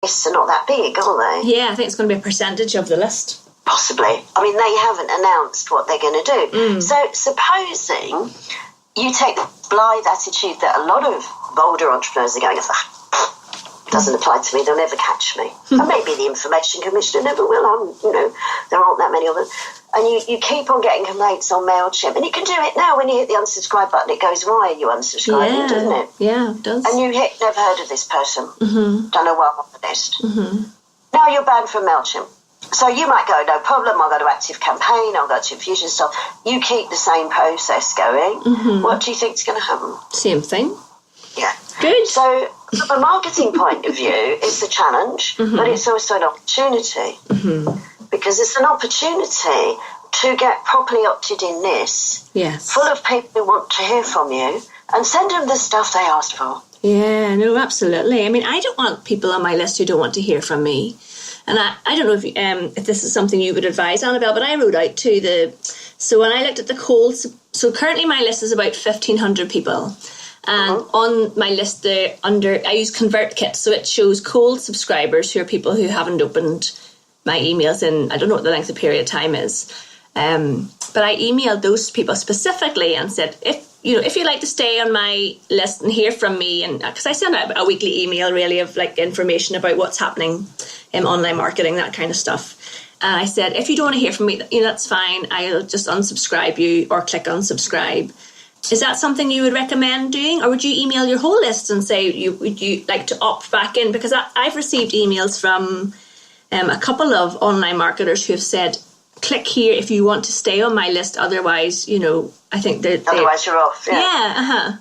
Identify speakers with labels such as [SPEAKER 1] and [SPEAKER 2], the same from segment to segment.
[SPEAKER 1] lists are not that big, are they?
[SPEAKER 2] Yeah, I think it's going to be a percentage of the list.
[SPEAKER 1] Possibly. I mean, they haven't announced what they're going to do. So supposing you take the blithe attitude that a lot of bolder entrepreneurs are going, doesn't apply to me, they'll never catch me. And maybe the Information Commissioner never will. There aren't that many of them. And you keep on getting complaints on MailChimp. And you can do it now. When you hit the unsubscribe button, it goes, why are you unsubscribing, doesn't it?
[SPEAKER 2] Yeah, it does.
[SPEAKER 1] And you hit, never heard of this person. Don't know why I'm on the list. Now you're banned from MailChimp. So you might go, no problem, I'll go to Active Campaign, I'll go to Infusionsoft. You keep the same process going. What do you think is going to happen?
[SPEAKER 2] Same thing.
[SPEAKER 1] Yeah.
[SPEAKER 2] Good.
[SPEAKER 1] So from a marketing point of view, it's a challenge, but it's also an opportunity. Because it's an opportunity to get properly opted in this, full of people who want to hear from you, and send them the stuff they asked for.
[SPEAKER 2] Yeah, no, absolutely. I mean, I don't want people on my list who don't want to hear from me. And I don't know if this is something you would advise, Annabel, but I wrote out so when I looked at the cold, so currently my list is about 1,500 people. And on my list, I use ConvertKit, so it shows cold subscribers, who are people who haven't opened my emails in, I don't know what the length of period of time is. But I emailed those people specifically and said, if you'd like to stay on my list and hear from me, and because I send out a weekly email really of like information about what's happening in online marketing, that kind of stuff. And I said, if you don't want to hear from me, that's fine. I'll just unsubscribe you or click unsubscribe. Is that something you would recommend doing? Or would you email your whole list and say, would you like to opt back in? Because I've received emails from a couple of online marketers who have said, click here if you want to stay on my list. Otherwise, I think
[SPEAKER 1] otherwise you're off.
[SPEAKER 2] Yeah.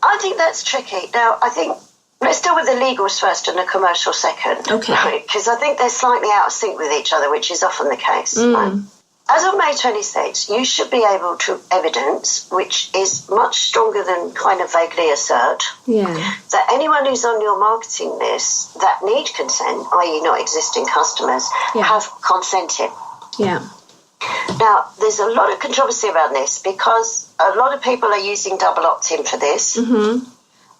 [SPEAKER 1] I think that's tricky. Now, I think let's deal with the legals first and the commercial second.
[SPEAKER 2] Okay.
[SPEAKER 1] Because I think they're slightly out of sync with each other, which is often the case. Right? As of May 26, you should be able to evidence, which is much stronger than kind of vaguely assert, that anyone who's on your marketing list that need consent, i.e. not existing customers, have consented.
[SPEAKER 2] Yeah.
[SPEAKER 1] Now, there's a lot of controversy around this because a lot of people are using double opt-in for this.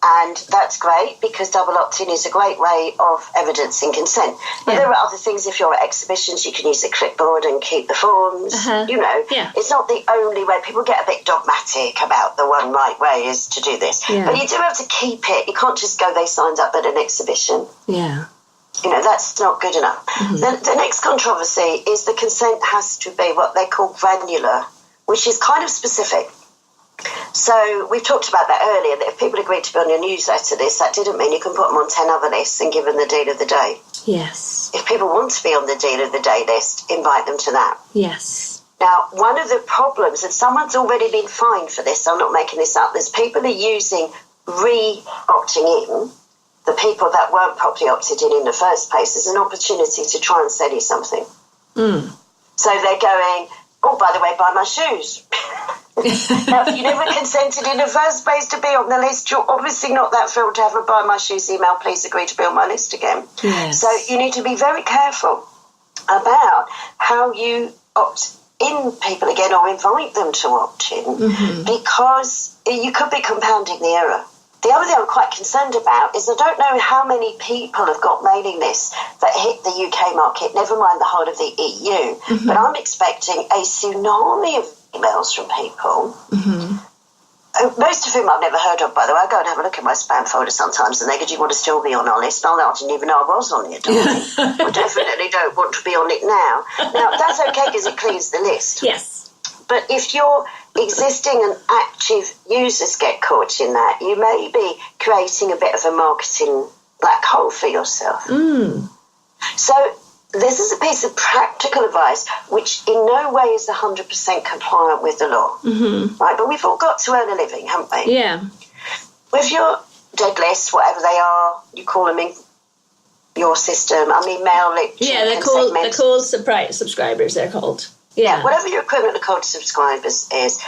[SPEAKER 1] And that's great because double opt-in is a great way of evidencing consent. But there are other things. If you're at exhibitions, you can use a clipboard and keep the forms. It's not the only way. People get a bit dogmatic about the one right way is to do this. But you do have to keep it. You can't just go, they signed up at an exhibition. That's not good enough. The next controversy is the consent has to be what they call granular, which is kind of specific. So we've talked about that earlier, that if people agreed to be on your newsletter list, that didn't mean you can put them on 10 other lists and give them the deal of the day.
[SPEAKER 2] Yes.
[SPEAKER 1] If people want to be on the deal of the day list, invite them to that.
[SPEAKER 2] Yes.
[SPEAKER 1] Now, one of the problems, and someone's already been fined for this, I'm not making this up, there's people are using re-opting in, the people that weren't properly opted in the first place, as an opportunity to try and sell you something. So they're going, oh, by the way, buy my shoes. Now, if you never consented in the first place to be on the list, you're obviously not that thrilled to have a buy my shoes email, please agree to be on my list again. So you need to be very careful about how you opt in people again or invite them to opt in, because you could be compounding the error. The other thing I'm quite concerned about is I don't know how many people have got mailing lists that hit the UK market, never mind the whole of the EU, but I'm expecting a tsunami of emails from people, most of whom I've never heard of, by the way. I go and have a look at my spam folder sometimes and they go, do you want to still be on our list? And I didn't even know I was on it, darling. I definitely don't want to be on it now. Now, that's okay because it clears the list.
[SPEAKER 2] Yes.
[SPEAKER 1] But if your existing and active users get caught in that, you may be creating a bit of a marketing black hole for yourself. So this is a piece of practical advice which in no way is 100% compliant with the law. Right? But we've all got to earn a living, haven't we?
[SPEAKER 2] Yeah.
[SPEAKER 1] With your dead lists, whatever they are, you call them in your system. I mean, mail list.
[SPEAKER 2] Yeah, they're called subscribers, they're called.
[SPEAKER 1] Yeah, whatever your equivalent of cold subscribers is,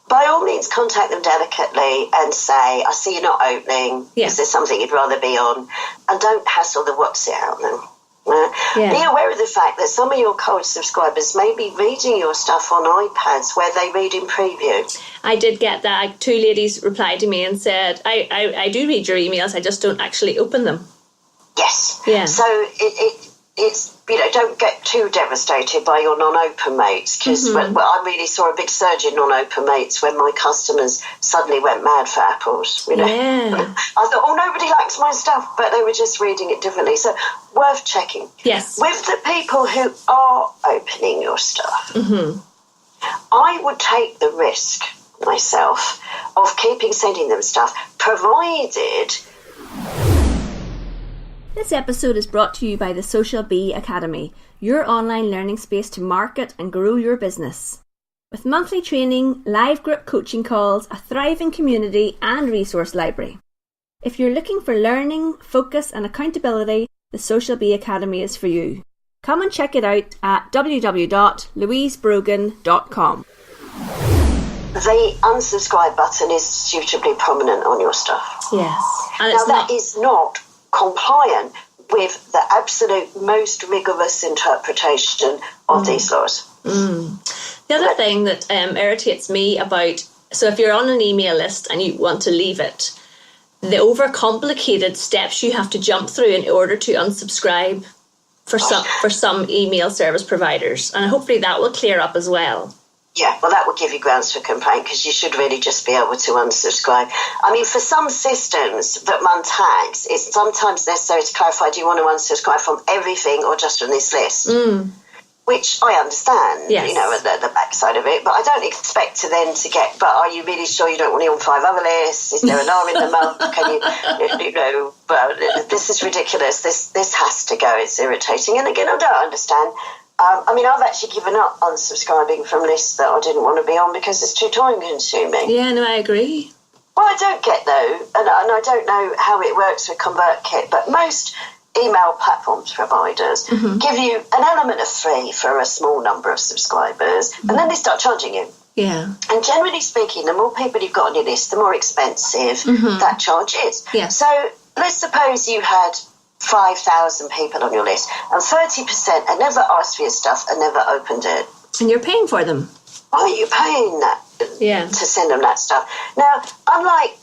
[SPEAKER 1] by all means contact them delicately and say, I see you're not opening, is there something you'd rather be on? And don't hassle the what's it out them. Be aware of the fact that some of your cold subscribers may be reading your stuff on iPads where they read in preview.
[SPEAKER 2] I did get that. 2 ladies replied to me and said, I do read your emails, I just don't actually open them.
[SPEAKER 1] Yes.
[SPEAKER 2] Yeah.
[SPEAKER 1] So it's, don't get too devastated by your non-open mates, because I really saw a big surge in non-open mates when my customers suddenly went mad for apples.
[SPEAKER 2] Yeah.
[SPEAKER 1] I thought, nobody likes my stuff, but they were just reading it differently. So worth checking.
[SPEAKER 2] Yes.
[SPEAKER 1] With the people who are opening your stuff, I would take the risk myself of sending them stuff, provided.
[SPEAKER 2] This episode is brought to you by the Social Bee Academy, your online learning space to market and grow your business. With monthly training, live group coaching calls, a thriving community and resource library. If you're looking for learning, focus and accountability, the Social Bee Academy is for you. Come and check it out at www.louisebrogan.com.
[SPEAKER 1] The unsubscribe button is suitably prominent on your stuff.
[SPEAKER 2] Yes. And
[SPEAKER 1] that is not compliant with the absolute most rigorous interpretation of these laws.
[SPEAKER 2] The other thing that irritates me about, so if you're on an email list and you want to leave it, the overcomplicated steps you have to jump through in order to unsubscribe for some email service providers, and hopefully that will clear up as well.
[SPEAKER 1] Yeah, well, that will give you grounds for complaint, because you should really just be able to unsubscribe. I mean, for some systems that run tags, it's sometimes necessary to clarify, do you want to unsubscribe from everything or just from this list? Which I understand,
[SPEAKER 2] yes.
[SPEAKER 1] The backside of it, but I don't expect to then to get, but are you really sure you don't want it on 5 other lists? Is there an R in the month? Can you well, this is ridiculous. This has to go. It's irritating. And again, I don't understand. I've actually given up unsubscribing from lists that I didn't want to be on because it's too time consuming.
[SPEAKER 2] Yeah, no, I agree.
[SPEAKER 1] Well, I don't get though, and I don't know how it works with ConvertKit, but most email platforms providers give you an element of free for a small number of subscribers, and then they start charging you.
[SPEAKER 2] Yeah.
[SPEAKER 1] And generally speaking, the more people you've got on your list, the more expensive that charge is.
[SPEAKER 2] Yeah.
[SPEAKER 1] So let's suppose you had 5,000 people on your list, and 30% had never asked for your stuff and never opened it.
[SPEAKER 2] And you're paying for them.
[SPEAKER 1] Why are you paying that to send them that stuff? Now, unlike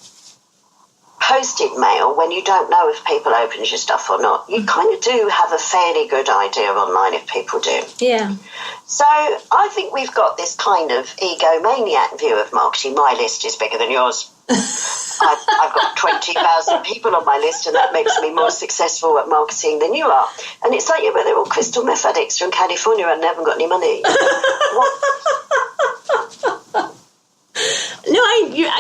[SPEAKER 1] posted mail, when you don't know if people opened your stuff or not, you kind of do have a fairly good idea online if people do.
[SPEAKER 2] Yeah.
[SPEAKER 1] So I think we've got this kind of egomaniac view of marketing. My list is bigger than yours. I've got 20,000 people on my list, and that makes me more successful at marketing than you are. And it's like, but they're all crystal meth addicts from California and they haven't got any money.
[SPEAKER 2] No,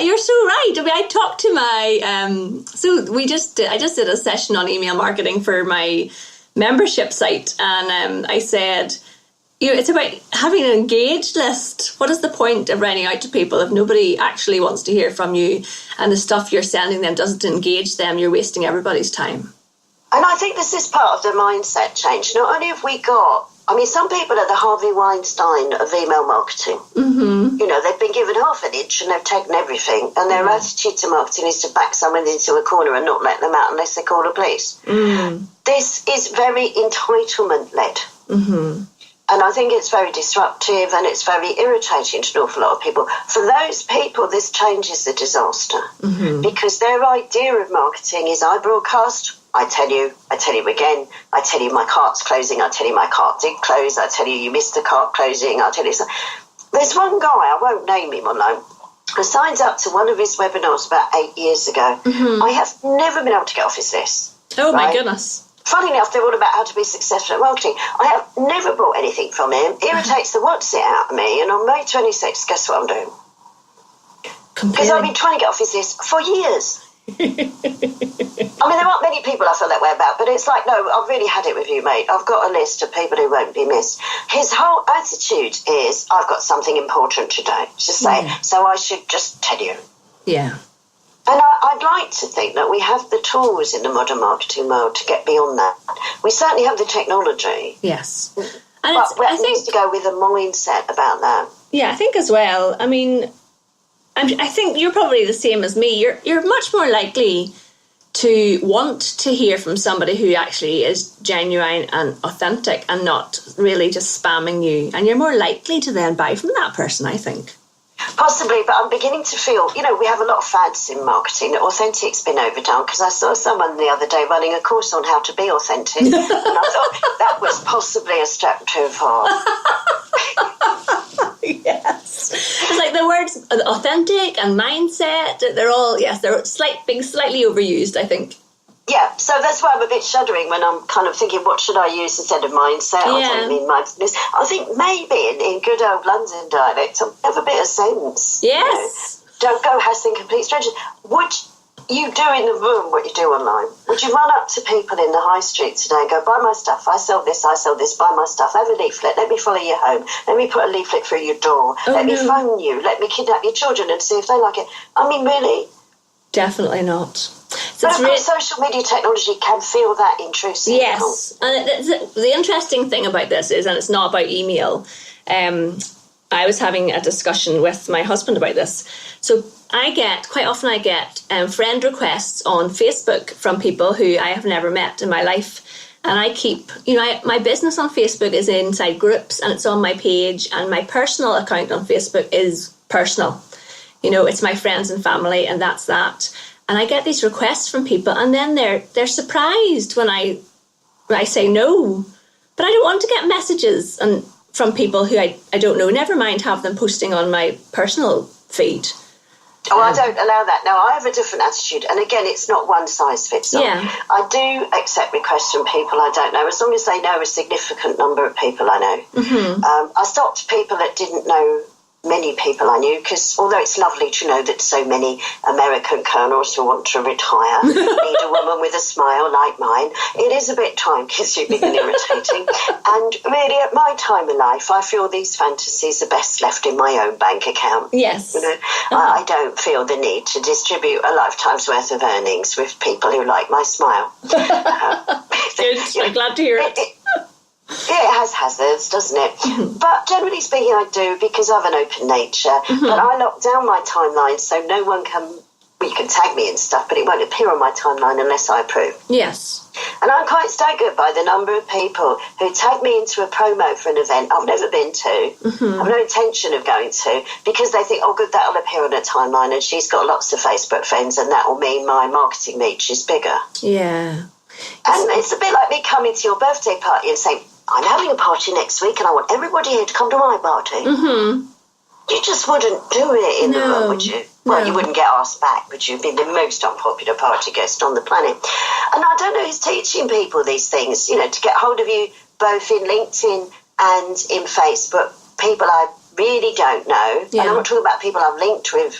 [SPEAKER 2] you're so right. I mean, I talked to my I just did a session on email marketing for my membership site, and I said, it's about having an engaged list. What is the point of writing out to people if nobody actually wants to hear from you, and the stuff you're sending them doesn't engage them? You're wasting everybody's time.
[SPEAKER 1] And I think this is part of the mindset change. Not only have we got, some people are the Harvey Weinstein of email marketing. They've been given half an inch and they've taken everything, and their attitude to marketing is to back someone into a corner and not let them out unless they call the police. This is very entitlement-led. And I think it's very disruptive and it's very irritating to an awful lot of people. For those people, this change is a disaster because their idea of marketing is I broadcast, I tell you again, I tell you my cart's closing, I tell you my cart did close, I tell you missed the cart closing, I tell you so. There's one guy, I won't name him alone, who signed up to one of his webinars about 8 years ago. I have never been able to get off his list.
[SPEAKER 2] Oh, my goodness.
[SPEAKER 1] Funny enough, they're all about how to be successful at marketing. I have never bought anything from him. Irritates the what's it out of me. And on May 26th, guess what I'm doing? Because I've been trying to get off his list for years. There aren't many people I feel that way about, but it's like, no, I've really had it with you, mate. I've got a list of people who won't be missed. His whole attitude is, I've got something important to do, to say, so I should just tell you.
[SPEAKER 2] Yeah.
[SPEAKER 1] And I'd like to think that we have the tools in the modern marketing world to get beyond that. We certainly have the technology.
[SPEAKER 2] Yes. And
[SPEAKER 1] but it needs to go with a mindset about that.
[SPEAKER 2] Yeah, I think as well. I think you're probably the same as me. You're much more likely to want to hear from somebody who actually is genuine and authentic and not really just spamming you. And you're more likely to then buy from that person, I think.
[SPEAKER 1] Possibly, but I'm beginning to feel, we have a lot of fads in marketing. Authentic's been overdone, because I saw someone the other day running a course on how to be authentic, and I thought that was possibly a step too far.
[SPEAKER 2] Yes. It's like the words authentic and mindset, they're being slightly overused, I think.
[SPEAKER 1] Yeah, so that's why I'm a bit shuddering when I'm kind of thinking, what should I use instead of mindset?
[SPEAKER 2] Yeah.
[SPEAKER 1] I don't mean mindfulness. I think maybe in good old London dialect, I'll have a bit of sense.
[SPEAKER 2] Yes.
[SPEAKER 1] Don't go hassling complete strangers. Would you do in the room what you do online? Would you run up to people in the high street today and go, buy my stuff, I sell this, buy my stuff, have a leaflet, let me follow you home, let me put a leaflet through your door, let me phone you, let me kidnap your children and see if they like it? I mean, really?
[SPEAKER 2] Definitely not.
[SPEAKER 1] So but of course, social media technology can feel that intrusive.
[SPEAKER 2] Yes, and the interesting thing about this is, and it's not about email, I was having a discussion with my husband about this. So quite often I get friend requests on Facebook from people who I have never met in my life. And I keep, my business on Facebook is inside groups and it's on my page, and my personal account on Facebook is personal. It's my friends and family, and that's that. And I get these requests from people, and then they're surprised when I say no. But I don't want to get messages from people who I don't know. Never mind have them posting on my personal feed.
[SPEAKER 1] Oh, I don't allow that. No, I have a different attitude. And again, it's not one size fits all.
[SPEAKER 2] Yeah.
[SPEAKER 1] I do accept requests from people I don't know, as long as they know a significant number of people I know. Mm-hmm. I stopped people that didn't know many people I knew, because although it's lovely to know that so many American colonels who want to retire need a woman with a smile like mine, it is a bit time-consuming and irritating. And really, at my time in life, I feel these fantasies are best left in my own bank account.
[SPEAKER 2] Yes.
[SPEAKER 1] I don't feel the need to distribute a lifetime's worth of earnings with people who like my smile.
[SPEAKER 2] Good. I'm glad to hear it.
[SPEAKER 1] Yeah, it has hazards, doesn't it? Mm-hmm. But generally speaking, I do, because I have an open nature. Mm-hmm. But I lock down my timeline so no one you can tag me and stuff, but it won't appear on my timeline unless I approve.
[SPEAKER 2] Yes.
[SPEAKER 1] And I'm quite staggered by the number of people who tag me into a promo for an event I've never been to, mm-hmm. I've no intention of going to, because they think, oh, good, that'll appear on her timeline, and she's got lots of Facebook friends, and that will mean my marketing reach is bigger.
[SPEAKER 2] Yeah.
[SPEAKER 1] And it's a bit like me coming to your birthday party and saying, I'm having a party next week and I want everybody here to come to my party. Mm-hmm. You just wouldn't do it in the room, would you? Well, you wouldn't get asked back, but you'd be the most unpopular party guest on the planet. And I don't know who's teaching people these things, to get hold of you both in LinkedIn and in Facebook, people I really don't know. Yeah. And I'm not talking about people I've linked with.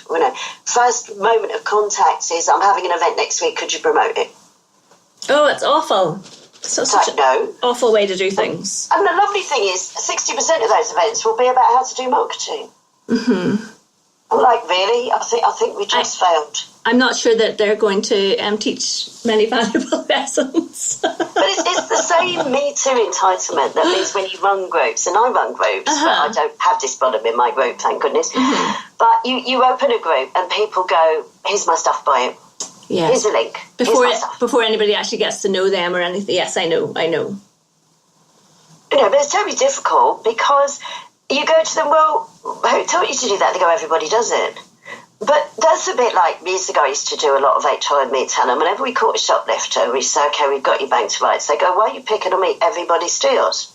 [SPEAKER 1] First moment of contact is, I'm having an event next week, could you promote it?
[SPEAKER 2] Oh, it's awful. Such an awful way to do things.
[SPEAKER 1] And the lovely thing is, 60% of those events will be about how to do marketing. Mm-hmm. I'm like, really? I think we just failed.
[SPEAKER 2] I'm not sure that they're going to teach many valuable lessons.
[SPEAKER 1] But it's the same Me Too entitlement that means when you run groups, and I run groups, but I don't have this problem in my group, thank goodness. Mm-hmm. But you open a group and people go, here's my stuff, buy it. Yeah. Here's a link.
[SPEAKER 2] Before anybody actually gets to know them or anything. Yes, I know.
[SPEAKER 1] But it's terribly difficult, because you go to them, well, who taught you to do that? They go, everybody does it. But that's a bit like years ago I used to do a lot of HR and me tell them, whenever we caught a shoplifter, we say, okay, we've got your bank to rights. They go, why are you picking on me? Everybody steals.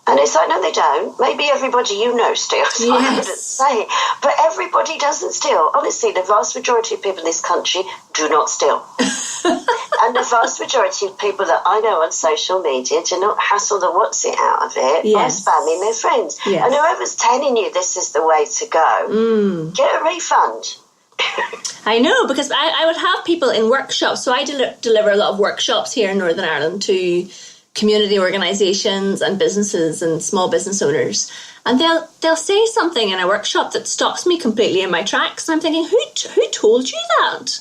[SPEAKER 1] And it's like, no, they don't. Maybe everybody you know steals. Yes. I wouldn't say. But everybody doesn't steal. Honestly, the vast majority of people in this country do not steal. And the vast majority of people that I know on social media do not hassle the what's it out of it by spamming their friends. Yes. And whoever's telling you this is the way to go, get a refund.
[SPEAKER 2] I know, because I would have people in workshops. So I deliver a lot of workshops here in Northern Ireland to community organisations and businesses and small business owners, and they'll say something in a workshop that stops me completely in my tracks. And I'm thinking, who told you that?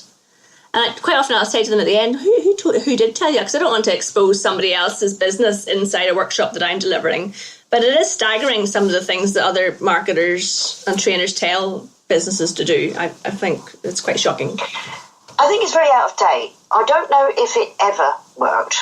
[SPEAKER 2] And quite often I'll say to them at the end, who did tell you? Because I don't want to expose somebody else's business inside a workshop that I'm delivering. But it is staggering, some of the things that other marketers and trainers tell businesses to do. I think it's quite shocking.
[SPEAKER 1] I think it's very out of date. I don't know if it ever worked.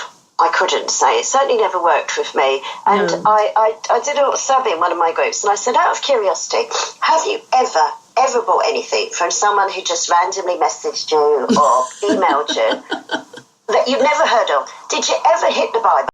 [SPEAKER 1] I couldn't say. It certainly never worked with me. And
[SPEAKER 2] No.
[SPEAKER 1] I did a little survey in one of my groups, and I said, out of curiosity, have you ever bought anything from someone who just randomly messaged you or emailed you that you've never heard of? Did you ever hit the buy